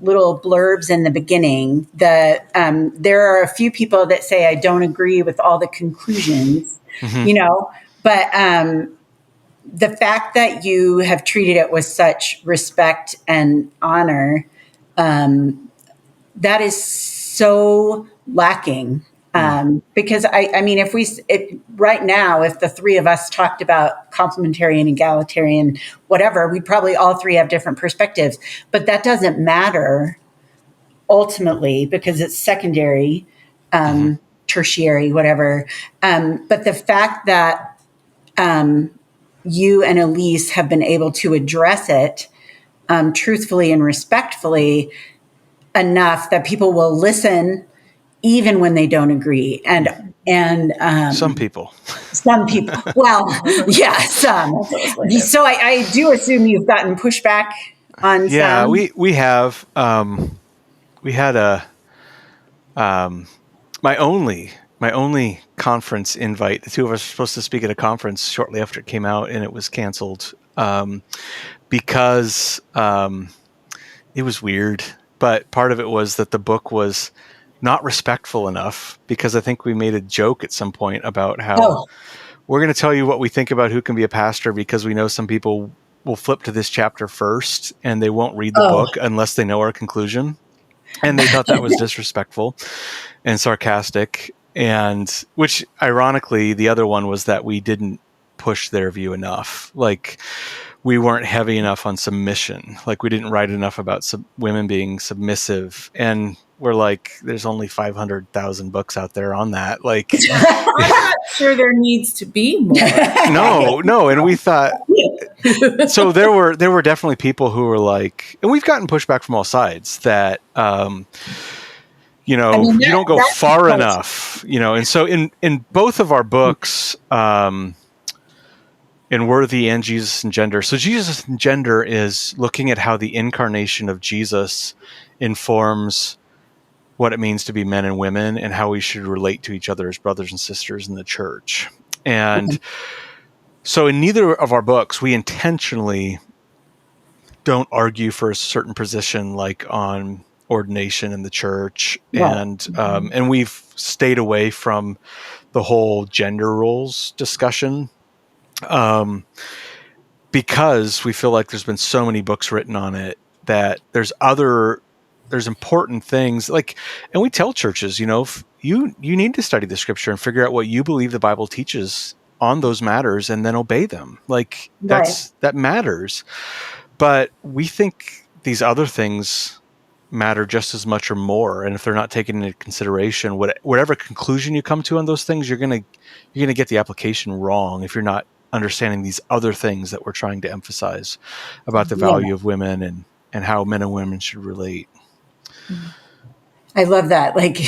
[SPEAKER 1] little blurbs in the beginning, there are a few people that say, I don't agree with all the conclusions, you know, but the fact that you have treated it with such respect and honor, that is so lacking. Because I mean, if right now, if the three of us talked about complementarian, egalitarian, whatever, we'd probably all three have different perspectives, but that doesn't matter ultimately because it's secondary, tertiary, whatever. But the fact that, you and Elise have been able to address it, truthfully and respectfully enough that people will listen even when they don't agree. And
[SPEAKER 3] some people,
[SPEAKER 1] well, yeah, some. So I do assume you've gotten pushback on some.
[SPEAKER 3] Yeah, we have, we had my only conference invite. The two of us were supposed to speak at a conference shortly after it came out, and it was canceled, because, it was weird. But part of it was that the book was not respectful enough, because I think we made a joke at some point about how we're going to tell you what we think about who can be a pastor, because we know some people will flip to this chapter first and they won't read the book unless they know our conclusion. And they thought that was disrespectful and sarcastic. And which ironically, the other one was that we didn't push their view enough. Like we weren't heavy enough on submission. Like we didn't write enough about women being submissive. And we're like, there's only 500,000 books out there on that. Like,
[SPEAKER 2] I'm not sure there needs to be more.
[SPEAKER 3] no. And we thought, so there were definitely people who were like, and we've gotten pushback from all sides that, you don't go far enough, and so in both of our books, in Worthy and Jesus and Gender. So Jesus and Gender is looking at how the incarnation of Jesus informs what it means to be men and women and how we should relate to each other as brothers and sisters in the church. And so in neither of our books, we intentionally don't argue for a certain position, like on ordination in the church. Right. And we've stayed away from the whole gender roles discussion, because we feel like there's been so many books written on it that there's important things, like, and we tell churches, you need to study the scripture and figure out what you believe the Bible teaches on those matters and then obey them. Like that matters. But we think these other things matter just as much or more. And if they're not taken into consideration, whatever conclusion you come to on those things, you're going to get the application wrong if you're not understanding these other things that we're trying to emphasize about the value of women and how men and women should relate.
[SPEAKER 1] I love that. Like,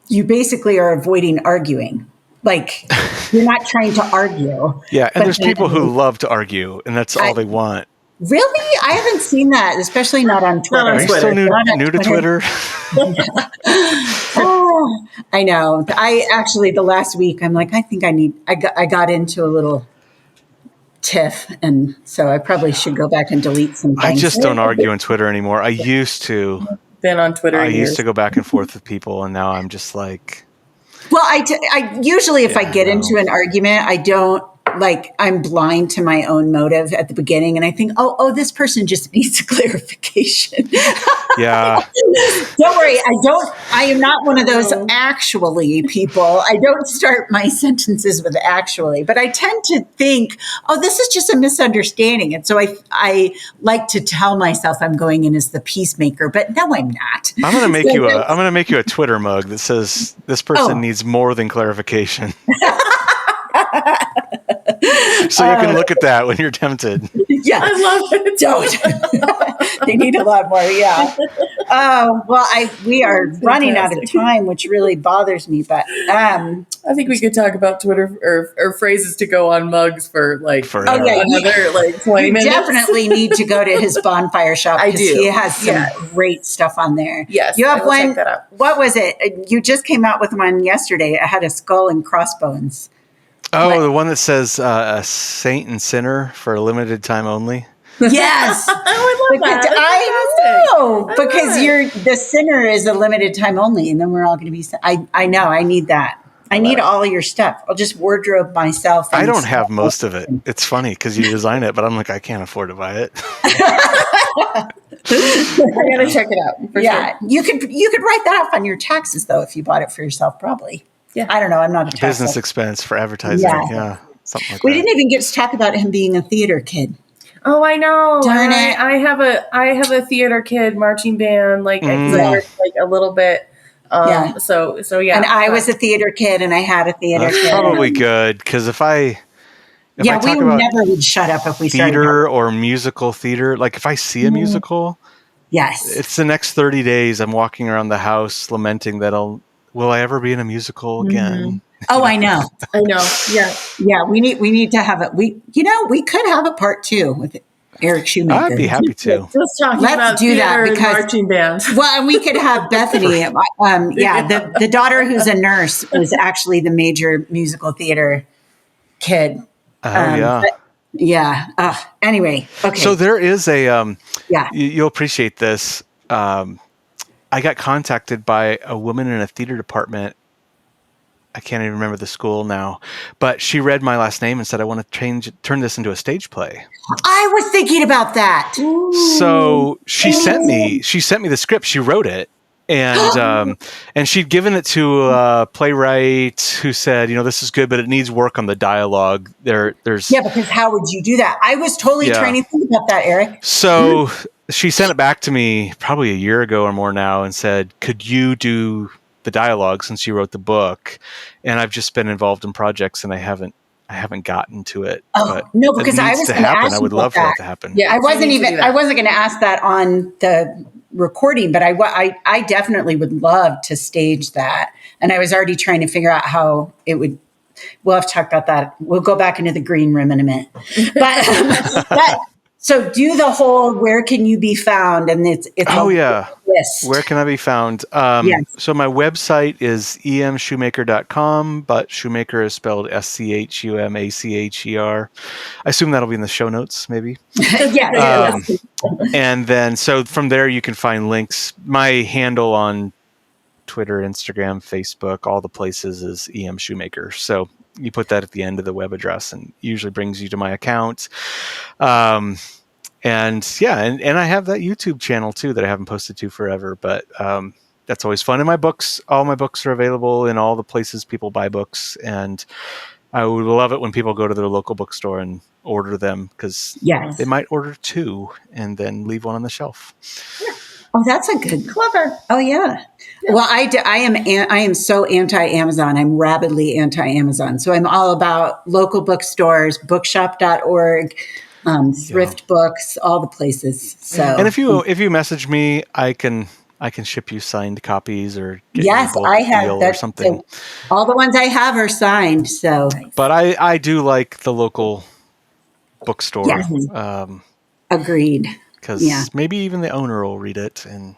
[SPEAKER 1] you basically are avoiding arguing. Like, you're not trying to argue.
[SPEAKER 3] Yeah, and there's people who love to argue, and that's all they want.
[SPEAKER 1] Really? I haven't seen that, especially not on Twitter.
[SPEAKER 3] Are you still new to Twitter?
[SPEAKER 1] Oh, I know. The last week, I'm like, I think I got into a little tiff, and so I probably should go back and delete some things.
[SPEAKER 3] I just don't argue on Twitter anymore. I used to.
[SPEAKER 2] Been on Twitter.
[SPEAKER 3] I used to go back and forth with people, and now I'm just like.
[SPEAKER 1] Well, I usually, if I get into an argument, I don't. Like, I'm blind to my own motive at the beginning, and I think, oh, this person just needs a clarification.
[SPEAKER 3] Yeah.
[SPEAKER 1] Don't worry, I am not one of those actually people. I don't start my sentences with actually, but I tend to think, this is just a misunderstanding. And so I like to tell myself I'm going in as the peacemaker, but no, I'm not.
[SPEAKER 3] I'm going to make you a Twitter mug that says this person needs more than clarification. So you can look at that when you're tempted.
[SPEAKER 1] Yeah, I love it. Don't. They need a lot more. Yeah. We are running out of time, which really bothers me. But
[SPEAKER 2] I think we could talk about Twitter or phrases to go on mugs for
[SPEAKER 3] forever.
[SPEAKER 2] Another 20 minutes.
[SPEAKER 1] Definitely need to go to his bonfire shop.
[SPEAKER 2] I do.
[SPEAKER 1] He has some great stuff on there.
[SPEAKER 2] Yes,
[SPEAKER 1] you have one.
[SPEAKER 2] Check that out.
[SPEAKER 1] What was it? You just came out with one yesterday. It had a skull and crossbones.
[SPEAKER 3] Oh, the one that says a saint and sinner for a limited time only.
[SPEAKER 1] Yes,
[SPEAKER 2] I would love that.
[SPEAKER 1] I know, because the sinner is a limited time only, and then we're all going to be. I know. I need that. I need all of your stuff. I'll just wardrobe myself.
[SPEAKER 3] I don't have most of it. It's funny because you design it, but I'm like, I can't afford to buy it.
[SPEAKER 2] I gotta check it out. For sure.
[SPEAKER 1] You could write that off on your taxes though if you bought it for yourself, probably. Yeah, I don't know. I'm not a tax
[SPEAKER 3] business expense for advertising. Yeah, something like that.
[SPEAKER 1] We didn't even get to talk about him being a theater kid.
[SPEAKER 2] Oh, I know.
[SPEAKER 1] Darn it.
[SPEAKER 2] I have a theater kid marching band. I worked a little bit. So yeah.
[SPEAKER 1] And I was a theater kid, and I had a theater kid.
[SPEAKER 3] Probably good because if I talk
[SPEAKER 1] we
[SPEAKER 3] about
[SPEAKER 1] never would shut up if we
[SPEAKER 3] theater or musical theater. Like if I see a musical,
[SPEAKER 1] yes,
[SPEAKER 3] it's the next 30 days. I'm walking around the house lamenting that will I ever be in a musical again?
[SPEAKER 1] Oh, I know.
[SPEAKER 2] Yeah.
[SPEAKER 1] Yeah. We need to have it. We could have a part 2 with Eric Schumacher.
[SPEAKER 3] I'd be happy to.
[SPEAKER 1] Let's do that because
[SPEAKER 2] marching band.
[SPEAKER 1] Well, and we could have Bethany. The daughter who's a nurse was actually the major musical theater kid. Anyway, okay.
[SPEAKER 3] So there is a you'll appreciate this. I got contacted by a woman in a theater department. I can't even remember the school now, but she read my last name and said, I want to turn this into a stage play.
[SPEAKER 1] I was thinking about that.
[SPEAKER 3] So she sent me the script. She wrote it. And she'd given it to a playwright who said, this is good, but it needs work on the dialogue. There's
[SPEAKER 1] because how would you do that? I was totally trying to think about that, Eric.
[SPEAKER 3] So she sent it back to me probably a year ago or more now and said, could you do the dialogue since you wrote the book? And I've just been involved in projects and I haven't gotten to it.
[SPEAKER 1] Oh, no, because I was going to ask you
[SPEAKER 3] I would love for that to happen.
[SPEAKER 1] Yeah, I wasn't going to ask that on the recording, but I definitely would love to stage that. And I was already trying to figure out how it would. We'll have to talk about that. We'll go back into the green room in a minute. But so do the whole, where can you be found? And it's list.
[SPEAKER 3] Where can I be found? So my website is emschumacher.com, but Schumacher is spelled SCHUMACHER. I assume that'll be in the show notes, maybe. And then, so from there you can find links. My handle on Twitter, Instagram, Facebook, all the places is EM Schumacher. So you put that at the end of the web address and usually brings you to my account. And I have that YouTube channel too that I haven't posted to forever, but that's always fun. And all my books are available in all the places people buy books. And I would love it when people go to their local bookstore and order them, because they might order 2 and then leave one on the shelf.
[SPEAKER 1] Yeah. Oh, that's a good,
[SPEAKER 2] clever.
[SPEAKER 1] Oh yeah. Well, I am so anti-Amazon. I'm rabidly anti-Amazon. So I'm all about local bookstores, bookshop.org, thrift books, all the places. So,
[SPEAKER 3] and if you message me, I can ship you signed copies or get you a bulk
[SPEAKER 1] I have
[SPEAKER 3] deal
[SPEAKER 1] that,
[SPEAKER 3] or something.
[SPEAKER 1] So all the ones I have are signed. So,
[SPEAKER 3] but I do like the local bookstore.
[SPEAKER 1] Yes. Agreed.
[SPEAKER 3] Because maybe even the owner will read it and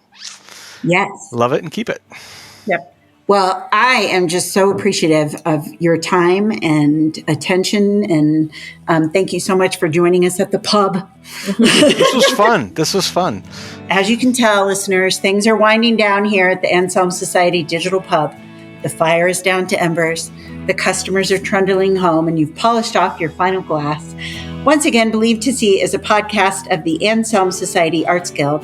[SPEAKER 3] love it and keep it.
[SPEAKER 1] Yep. Well, I am just so appreciative of your time and attention. And thank you so much for joining us at the pub.
[SPEAKER 3] This was fun.
[SPEAKER 1] As you can tell, listeners, things are winding down here at the Anselm Society Digital Pub. The fire is down to embers. The customers are trundling home, and you've polished off your final glass. Once again, Believe to See is a podcast of the Anselm Society Arts Guild.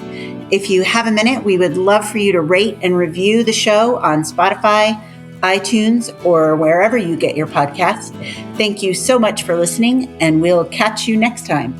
[SPEAKER 1] If you have a minute, we would love for you to rate and review the show on Spotify, iTunes, or wherever you get your podcasts. Thank you so much for listening, and we'll catch you next time.